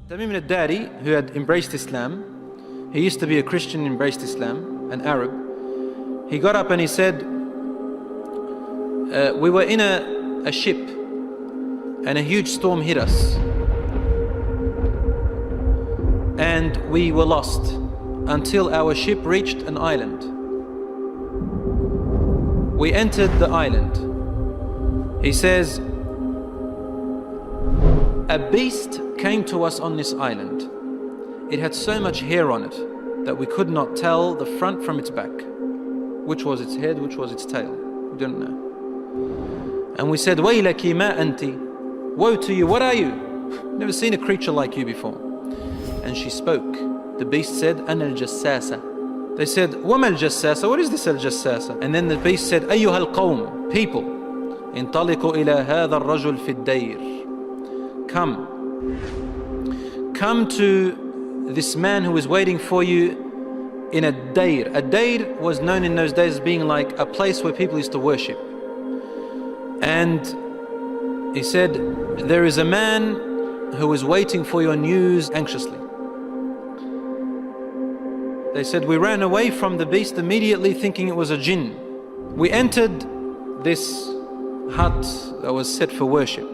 Tamim al-Dari, who had embraced Islam, he used to be a Christian, embraced Islam, an Arab. He got up and he said, we were in a ship and a huge storm hit us. And we were lost until our ship reached an island. We entered the island. He says, a beast came to us on this island. It had so much hair on it that we could not tell the front from its back. Which was its head, which was its tail. We didn't know. And we said, Waylaki ma anti. Woe to you, what are you? Never seen a creature like you before. And she spoke. The beast said, Ana al-Jassasa. They said, Wama al-Jassasa? What is this al-Jassasa? And then the beast said, Ayyuha al-Qawm, people, intaliqu ila hadha al-rajul fi ad-dayr. Come to this man who is waiting for you in a dayr. A dayr was known in those days as being like a place where people used to worship. And he said, there is a man who is waiting for your news anxiously. They said, we ran away from the beast immediately thinking it was a jinn. We entered this hut that was set for worship.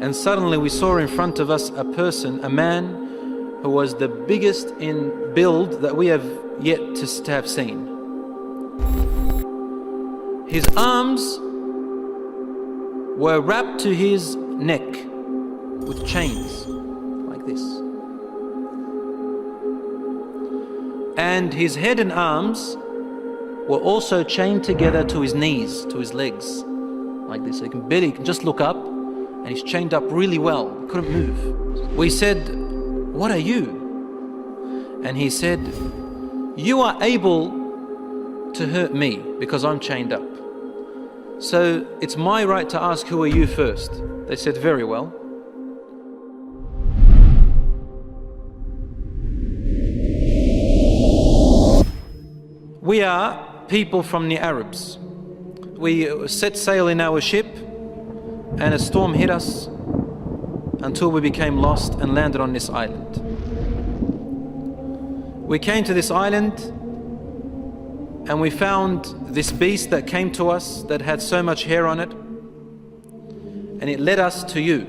And suddenly we saw in front of us a person, a man who was the biggest in build that we have yet to have seen. His arms were wrapped to his neck with chains like this. And his head and arms were also chained together to his knees, to his legs, like this. So he can just look up, and he's chained up really well, couldn't move. We said, what are you? And he said, you are able to hurt me because I'm chained up. So it's my right to ask, who are you first? They said, very well. We are people from the Arabs. We set sail in our ship and a storm hit us until we became lost and landed on this island. We came to this island and we found this beast that came to us that had so much hair on it, and it led us to you.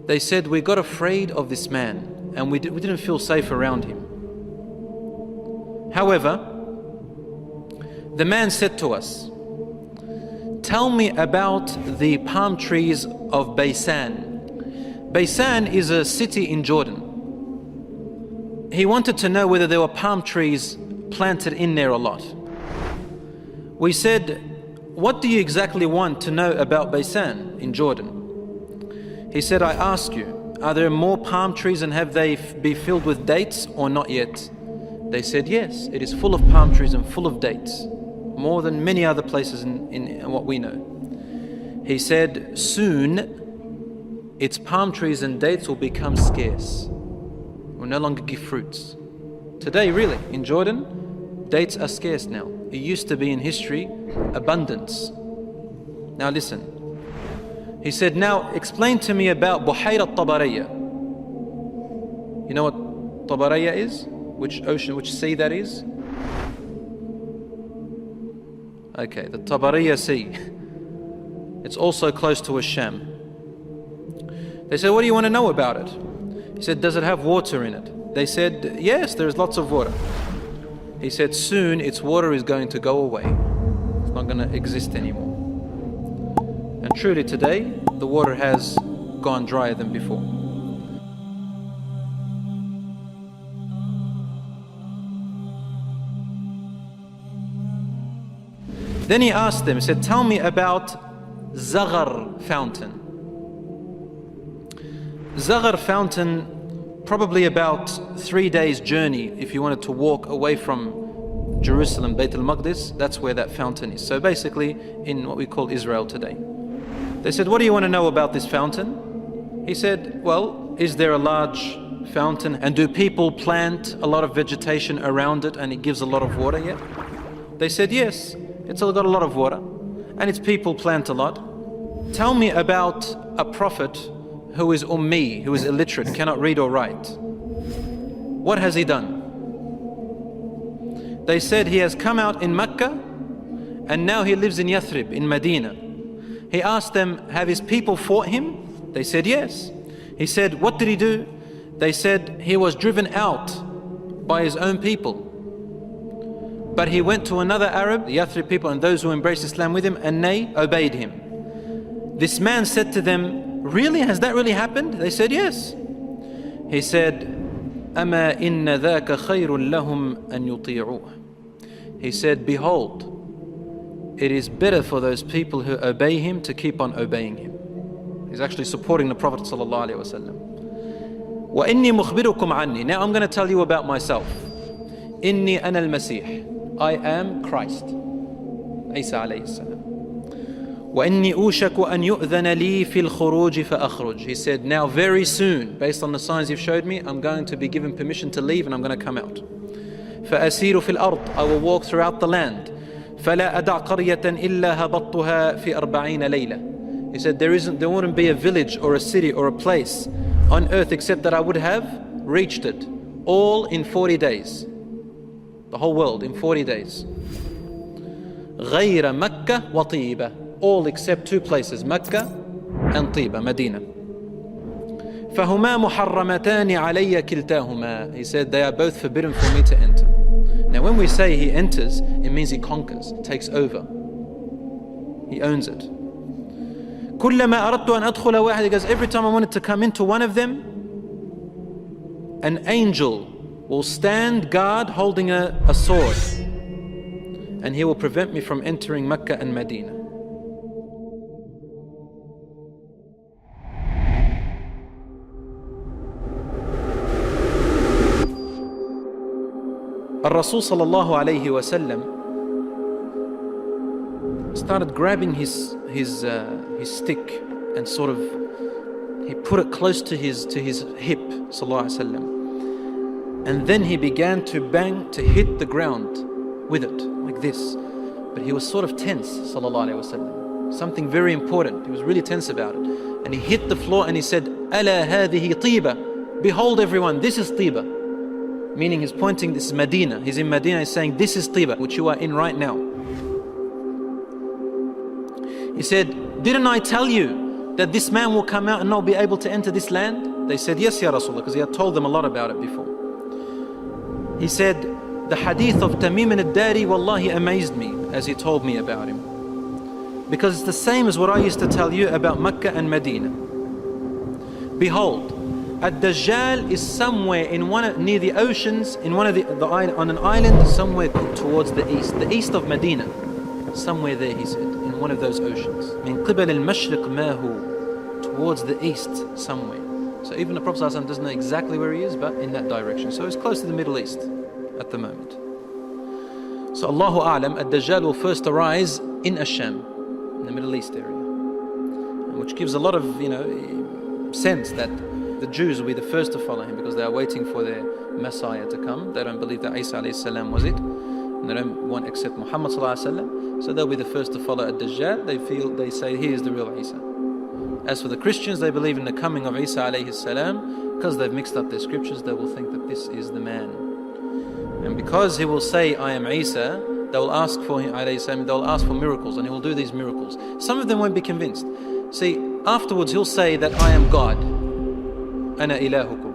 They said, we got afraid of this man and we didn't feel safe around him. However, the man said to us, tell me about the palm trees of Baysan. Baysan is a city in Jordan. He wanted to know whether there were palm trees planted in there a lot. We said, what do you exactly want to know about Baysan in Jordan? He said, I ask you, are there more palm trees and have they be filled with dates or not yet? They said, yes, it is full of palm trees and full of dates, more than many other places in what we know. He said, soon its palm trees and dates will become scarce, will no longer give fruits. Today, really, in Jordan, dates are scarce now. It used to be in history abundance. Now listen. He said, now explain to me about Buhayra al-Tabariyya. You know what Tabariyya is? Which ocean, which sea that is? Okay, the Tabariyya Sea. It's also close to Asham. They said, what do you want to know about it? He said, does it have water in it? They said, yes, there's lots of water. He said, soon its water is going to go away. It's not going to exist anymore. And truly today, the water has gone drier than before. Then he asked them, he said, tell me about Zaghar fountain. Zaghar fountain, probably about 3 days journey if you wanted to walk away from Jerusalem, Bayt al-Maqdis, that's where that fountain is. So basically in what we call Israel today. They said, what do you want to know about this fountain? He said, well, is there a large fountain and do people plant a lot of vegetation around it and it gives a lot of water yet? They said, yes. It's got a lot of water and its people plant a lot. Tell me about a prophet who is ummi, who is illiterate, cannot read or write. What has he done? They said he has come out in Mecca and now he lives in Yathrib, in Medina. He asked them, have his people fought him? They said yes. He said, what did he do? They said he was driven out by his own people. But he went to another Arab, the Yathrib people and those who embraced Islam with him, and they obeyed him. This man said to them, really? Has that really happened? They said yes. He said, أَمَا إِنَّ ذَاكَ خَيْرٌ لَهُمْ أَن يُطِيعُوهُ. He said, behold, it is better for those people who obey him to keep on obeying him. He's actually supporting the Prophet ﷺ. وَإِنِّي مُخْبِرُكُمْ عَنِّي. Now I'm going to tell you about myself. إِنِّي أَنَا الْمَسِيحِ. I am Christ. Isa alayhi salam. وَإِنِّي أُوشَكُ أَن يُؤْذَنَ لِي فِي الْخُرُوجِ فَأَخْرُجْ. He said, now very soon, based on the signs you've showed me, I'm going to be given permission to leave and I'm going to come out. فَأَسِيرُ فِي الْأَرْضِ. I will walk throughout the land. فَلَا أَدَعْ قَرْيَةً إِلَّا هَبَطْتُهَا فِي 40 لَيْلَةً. He said, there wouldn't be a village or a city or a place on earth except that I would have reached it, all in 40 days. The whole world in 40 days. غَيْرَ مَكَّةَ وَطِيبَةَ. All except two places, Mecca and Tiba, Medina. فَهُمَا مُحَرَّمَتَانِ عَلَيَّ كِلْتَاهُمَا. He said, they are both forbidden for me to enter. Now when we say he enters, it means he conquers, takes over. He owns it. كُلَّمَا أَرَدْتُ أَنْ أَدْخُلَ وَاحِدٍ. He goes, every time I wanted to come into one of them, an angel will stand guard holding a sword, and he will prevent me from entering Mecca and Medina. Rasul sallallahu alayhi wasallam started grabbing his stick and sort of he put it close to his hip, sallallahu alayhi wasallam, and then he began to bang, to hit the ground with it like this. But he was sort of tense, sallallahu alayhi wasallam. Something very important. He was really tense about it, and he hit the floor and he said, "Ala hadhihi tiba." Behold, everyone, this is Tiba. Meaning he's pointing, this is Medina. He's in Medina, he's saying, this is Tiba, which you are in right now. He said, didn't I tell you that this man will come out and not be able to enter this land? They said, yes, Ya Rasulullah, because he had told them a lot about it before. He said, the hadith of Tamim al-Dari, wallahi, amazed me as he told me about him. Because it's the same as what I used to tell you about Mecca and Medina. Behold, DAJJAL is somewhere in near the oceans, in one of on an island somewhere towards the east of Medina. Somewhere there, he said, in one of those oceans. Min qibal al-mashriq ma hu, towards the east somewhere. So even the Prophet ﷺ doesn't know exactly where he is, but in that direction. So it's close to the Middle East at the moment. So Allahu A'lam, DAJJAL will first arise in Asham, in the Middle East area, which gives a lot of sense that the Jews will be the first to follow him because they are waiting for their Messiah to come. They don't believe that Isa alayhi salam was it, and they don't want to accept Muhammad sallallahu alayhi wa sallam. So they'll be the first to follow DAJJAL. They say he is the real Isa. As for the Christians, they believe in the coming of Isa alayhi salam. Because they've mixed up their scriptures, they will think that this is the man. And because he will say, I am Isa, they will ask for him alayhi salam. They will ask for miracles, and he will do these miracles. Some of them won't be convinced. See, afterwards he'll say that I am God. Ana ilahukum.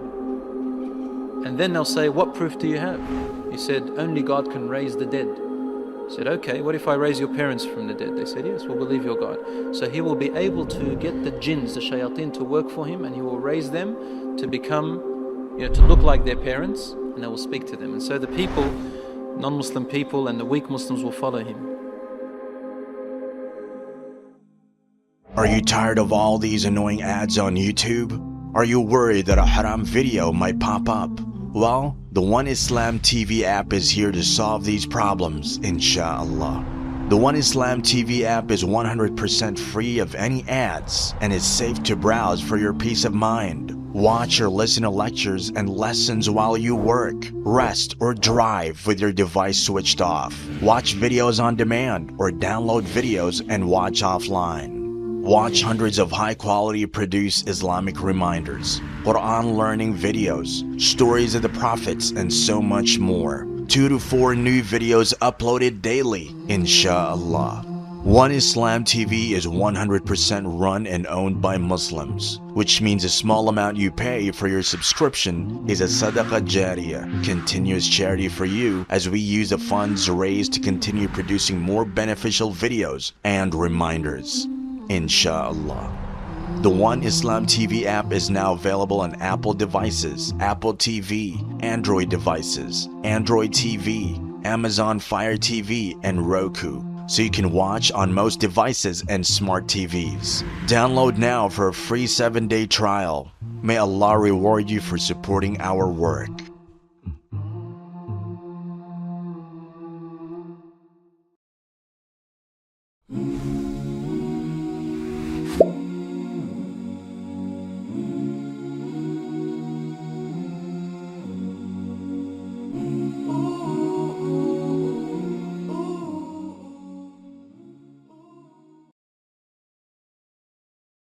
And then they'll say, what proof do you have? He said, only God can raise the dead. He said, okay, what if I raise your parents from the dead? They said, yes, we'll believe your God. So he will be able to get the jinns, the shayateen, to work for him, and he will raise them to become, to look like their parents, and they will speak to them. And so the people, non-Muslim people and the weak Muslims will follow him. Are you tired of all these annoying ads on YouTube? Are you worried that a haram video might pop up? Well, the One Islam TV app is here to solve these problems, inshallah. The One Islam TV app is 100% free of any ads and is safe to browse for your peace of mind. Watch or listen to lectures and lessons while you work, rest, or drive with your device switched off. Watch videos on demand or download videos and watch offline. Watch hundreds of high-quality produced Islamic reminders, Quran learning videos, stories of the prophets, and so much more. 2 to 4 new videos uploaded daily, inshallah. One Islam TV is 100% run and owned by Muslims, which means a small amount you pay for your subscription is a sadaqah jariyah, continuous charity for you, as we use the funds raised to continue producing more beneficial videos and reminders, inshallah. The One Islam TV app is now available on Apple devices, Apple TV, Android devices, Android TV, Amazon Fire TV, and Roku, so you can watch on most devices and smart TVs. Download now for a free 7-day trial. May Allah reward you for supporting our work.